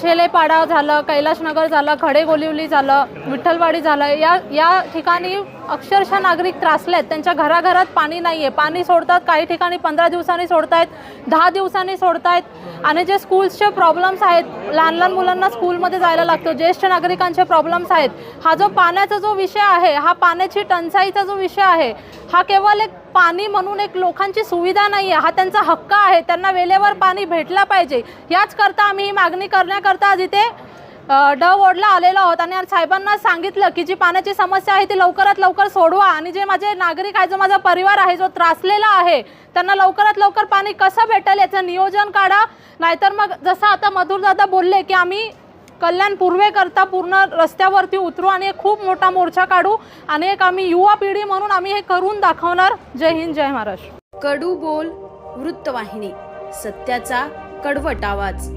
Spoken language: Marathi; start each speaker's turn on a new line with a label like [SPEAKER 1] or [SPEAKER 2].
[SPEAKER 1] शेलेपाडा झालं, कैलाशनगर झालं, खडेगोलिवली झालं, विठ्ठलवाडी झालं, या ठिकाणी अक्षरशः नागरिक त्रासलेत। त्यांच्या घराघरात पाणी नाही आहे। पाणी सोडतात, काही ठिकाणी 15 दिवसांनी सोडतायत, 10 दिवसांनी सोडतायत। आणि जे स्कूल्सचे प्रॉब्लेम्स आहेत, लहान लहान मुलांना स्कूलमध्ये जायला लागतं, ज्येष्ठ नागरिकांचे प्रॉब्लेम्स आहेत। हा जो पाण्याचा जो विषय आहे, हा पाण्याची टंचाईचा जो विषय आहे, हा केवळ एक पाणी म्हणून एक लोकांची सुविधा नाही आहे, हा त्यांचा हक्क आहे। त्यांना वेळेवर पाणी भेटला पाहिजे। याच करता आम्ही ही मागणी करण्याकरता आज इथे वॉर्डला आलेलो आहोत आणि साहेबांना सांगितलं की जी पाण्याची समस्या आहे ती लवकरात लवकर सोडवा आणि जे माझे नागरिक आहे, जो माझा परिवार आहे, जो त्रासलेला आहे, त्यांना लवकरात लवकर पाणी कसं भेटेल याचं नियोजन काढा। नाहीतर मग जसं आता मधुर दादा बोलले की आम्ही कल्याण पूर्वेकरता पूर्ण रस्त्यावरती उतरू आणि एक खूप मोठा मोर्चा काढू आणि एक आम्ही युवा पिढी म्हणून आम्ही हे करून दाखवणार। जय हिंद, जय महाराष्ट्र।
[SPEAKER 2] कडू बोल वृत्तवाहिनी, सत्याचा कडवट आवाज।